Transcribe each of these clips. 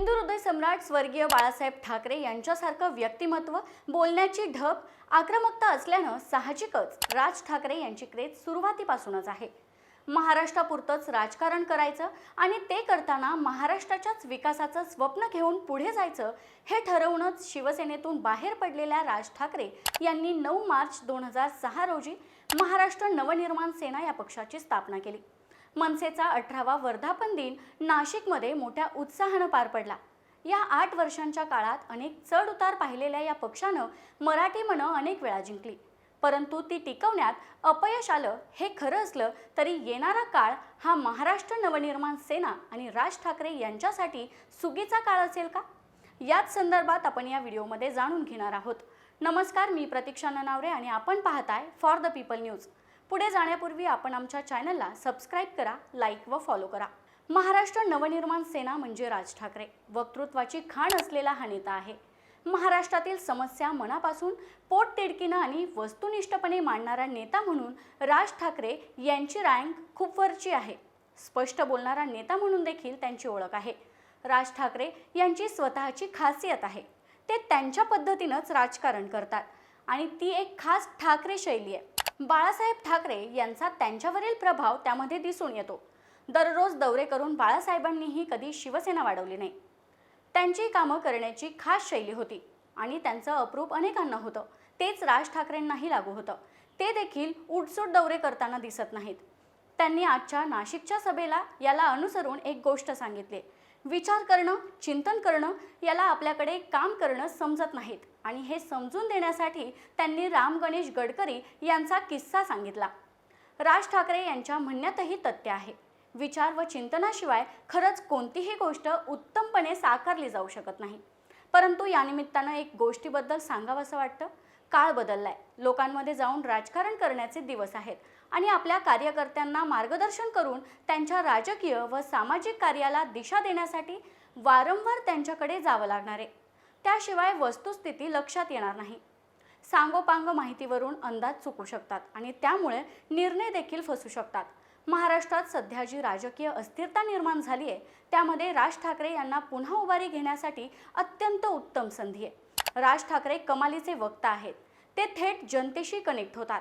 हिंदू हृदय सम्राट स्वर्गीय बाळासाहेब ठाकरे यांच्यासारखं व्यक्तिमत्व, बोलण्याची ढब, आक्रमकता असल्यानं साहजिकच राज ठाकरे यांची क्रेज सुरुवातीपासूनच आहे। महाराष्ट्रापुरतंच राजकारण करायचं आणि ते करताना महाराष्ट्राच्याच विकासाचं स्वप्न घेऊन पुढे जायचं हे ठरवूनच शिवसेनेतून बाहेर पडलेल्या राज ठाकरे यांनी 9 मार्च 2006 रोजी महाराष्ट्र नवनिर्माण सेना या पक्षाची स्थापना केली। मनसेचा 18वा वर्धापन दिन नाशिकमध्ये मोठ्या उत्साहाने पार पडला। या 8 वर्षांच्या काळात अनेक चढ उतार पाहिलेल्या या पक्षानं मराठी मनं अनेक वेळा जिंकली, परंतु ती टिकवण्यात अपयश आलं हे खरं असलं तरी येणारा काळ हा महाराष्ट्र नवनिर्माण सेना आणि राज ठाकरे यांच्यासाठी सुगीचा काळ असेल का, याच संदर्भात आपण या व्हिडिओमध्ये जाणून घेणार आहोत। नमस्कार, मी प्रतीक्षा ननावरे आणि आपण पाहताय फॉर द पीपल न्यूज। पुढे जाण्यापूर्वी आपण आमच्या चॅनलला सबस्क्राइब करा, लाईक व फॉलो करा। महाराष्ट्र नवनिर्माण सेना म्हणजे राज ठाकरे वक्तृत्वाची खाण असलेला हा नेता आहे। महाराष्ट्रातील समस्या मनापासून पोटतिडकीनं आणि वस्तुनिष्ठपणे मांडणारा नेता म्हणून राज ठाकरे यांची रँक खूप वरची आहे। स्पष्ट बोलणारा नेता म्हणून देखील त्यांची ओळख आहे। राज ठाकरे यांची स्वतःची खासियत आहे, ते त्यांच्या पद्धतीनेच राजकारण करतात आणि ती एक खास ठाकरे शैली आहे। बाळासाहेब ठाकरे यांचा त्यांच्यावरील प्रभाव त्यामध्ये दिसून येतो। दररोज दौरे करून बाळासाहेबांनीही कधी शिवसेना वाढवली नाही। त्यांची कामं करण्याची खास शैली होती आणि त्यांचं अप्रूप अनेकांना होतं, तेच राज ठाकरेंनाही लागू होतं। ते देखील उठसूट दौरे करताना दिसत नाहीत। त्यांनी आजच्या नाशिकच्या सभेला याला अनुसरून एक गोष्ट सांगितली, विचार करणं, चिंतन करणं याला आपल्याकडे काम करणं समजत नाहीत आणि हे समजून देण्यासाठी त्यांनी राम गणेश गडकरी यांचा किस्सा सांगितला। राज ठाकरे यांच्या म्हणण्यातही तथ्य आहे। विचार व चिंतनाशिवाय खरंच कोणतीही गोष्ट उत्तमपणे साकारली जाऊ शकत नाही। परंतु या निमित्तानं एक गोष्टीबद्दल सांगावंसं वाटतं, काळ बदललाय, लोकांमध्ये जाऊन राजकारण करण्याचे दिवस आहेत आणि आपल्या कार्यकर्त्यांना मार्गदर्शन करून त्यांच्या राजकीय व सामाजिक कार्याला दिशा देण्यासाठी वारंवार त्यांच्याकडे जावं लागणार आहे। त्याशिवाय वस्तुस्थिती लक्षात येणार नाही। सांगोपांग माहितीवरून अंदाज चुकू शकतात आणि त्यामुळे निर्णय देखील फसू शकतात। महाराष्ट्रात सध्या जी राजकीय अस्थिरता निर्माण झाली आहे त्यामध्ये राज ठाकरे यांना पुन्हा उभारी घेण्यासाठी अत्यंत उत्तम संधी आहे। राज ठाकरे कमालीचे वक्ता आहेत, ते थेट जनतेशी कनेक्ट होतात।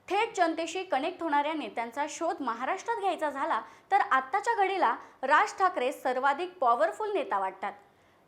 थेट जनतेशी कनेक्ट होणाऱ्या नेत्यांचा शोध महाराष्ट्रात घ्यायचा झाला तर आत्ताच्या घडीला राज ठाकरे सर्वाधिक पॉवरफुल नेता वाटतात।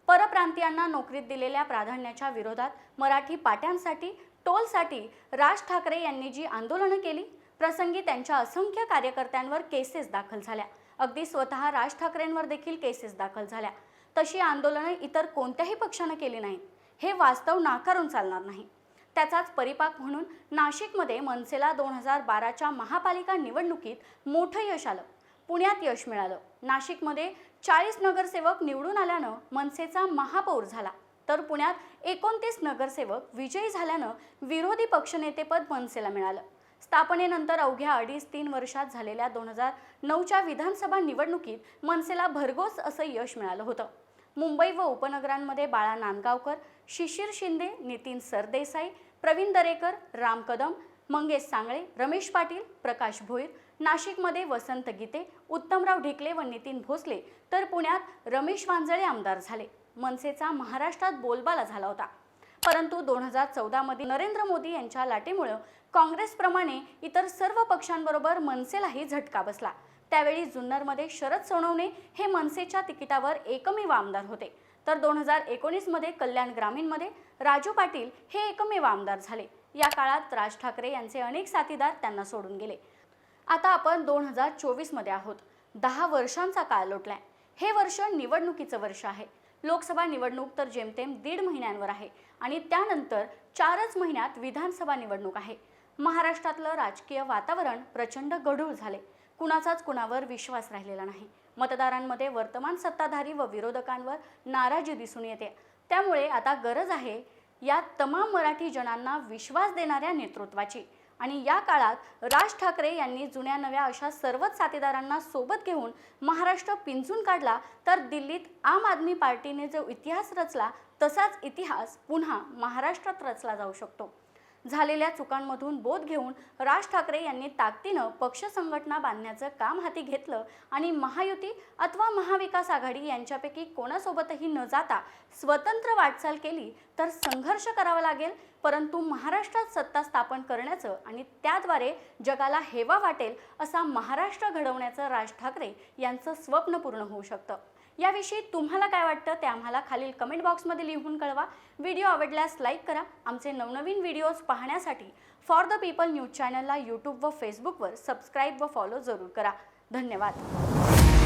परप्रांतीयांना नोकरीत दिलेल्या प्राधान्याच्या विरोधात मराठी पाट्यांसाठी, टोलसाठी राज ठाकरे यांनी जी आंदोलनं केली, प्रसंगी त्यांच्या असंख्य कार्यकर्त्यांवर केसेस दाखल झाल्या। अगदी स्वतः राज ठाकरेंवर देखील केसेस दाखल झाल्या। तशी आंदोलनं इतर कोणत्याही पक्षानं केली नाहीत, हे वास्तव नाकारून चालणार नाही। त्याचाच परिपाक म्हणून नाशिकमध्ये मनसेला 2012च्या महापालिका निवडणुकीत मोठं यश आलं। पुण्यात यश मिळालं। नाशिकमध्ये 40 नगरसेवक निवडून आल्यानं मनसेचा महापौर झाला, तर पुण्यात 29 नगरसेवक विजयी झाल्यानं विरोधी पक्षनेतेपद मनसेला मिळालं। स्थापनेनंतर अवघ्या 2.5-3 वर्षात झालेल्या 2009च्या विधानसभा निवडणुकीत मनसेला भरघोस असं यश मिळालं होतं। मुंबई व उपनगरांमध्ये बाळा नांदगावकर, शिशिर शिंदे, नितीन सरदेसाई, प्रवीण दरेकर, राम कदम, मंगेश सांगळे, रमेश पाटील, प्रकाश भोईर, नाशिकमध्ये वसंत गीते, उत्तमराव ढिकले व नितीन भोसले, तर पुण्यात रमेश वांजळे आमदार झाले। मनसेचा महाराष्ट्रात बोलबाला झाला होता। परंतु 2014 मध्ये नरेंद्र मोदी यांच्या लाटेमुळे काँग्रेसप्रमाणे इतर सर्व पक्षांबरोबर मनसेलाही झटका बसला। त्यावेळी जुन्नरमध्ये शरद सोनवणे हे मनसेच्या तिकिटावर एकमेव आमदार होते, तर 2019 मध्ये कल्याण ग्रामीणमध्ये राजू पाटील हे एकमेव आमदार झाले। या काळात राज ठाकरे यांचे अनेक साथीदार त्यांना सोडून गेले। आता आपण 2024 मध्ये आहोत। 10 वर्षांचा काळ लोटलाय। हे वर्ष निवडणुकीचं वर्ष आहे। लोकसभा निवडणूक तर जेमतेम 1.5 महिन्यांवर आहे आणि त्यानंतर 4च महिन्यात विधानसभा निवडणूक आहे। महाराष्ट्रातलं राजकीय वातावरण प्रचंड गढूळ झाले। कुणाचाच कुणावर विश्वास राहिलेला नाही। मतदारांमध्ये वर्तमान सत्ताधारी व विरोधकांवर नाराजी दिसून येते। त्यामुळे आता गरज आहे या तमाम मराठी जनांना विश्वास देणाऱ्या नेतृत्वाची आणि या काळात राज ठाकरे यांनी जुन्या नव्या अशा सर्वच साथीदारांना सोबत घेऊन महाराष्ट्र पिंजून काढला तर दिल्लीत आम आदमी पार्टीने जो इतिहास रचला तसाच इतिहास पुन्हा महाराष्ट्रात रचला जाऊ शकतो। झालेल्या चुकांमधून बोध घेऊन राज ठाकरे यांनी ताकदीनं पक्ष संघटना बांधण्याचं काम हाती घेतलं आणि महायुती अथवा महाविकास आघाडी यांच्यापैकी कोणासोबतही न जाता स्वतंत्र वाटचाल केली तर संघर्ष करावा लागेल, परंतु महाराष्ट्रात सत्ता स्थापन करण्याचं आणि त्याद्वारे जगाला हेवा वाटेल असा महाराष्ट्र घडवण्याचं राज ठाकरे यांचं स्वप्न पूर्ण होऊ शकतं। याविषयी तुम्हाला काय वाटतं ते आम्हाला खालील कमेंट बॉक्समध्ये लिहून कळवा। व्हिडिओ आवडल्यास लाईक करा। आमचे नवनवीन व्हिडिओज पाहण्यासाठी फॉर द पीपल न्यूज चॅनलला यूट्यूब व फेसबुकवर सबस्क्राईब व फॉलो जरूर करा। धन्यवाद।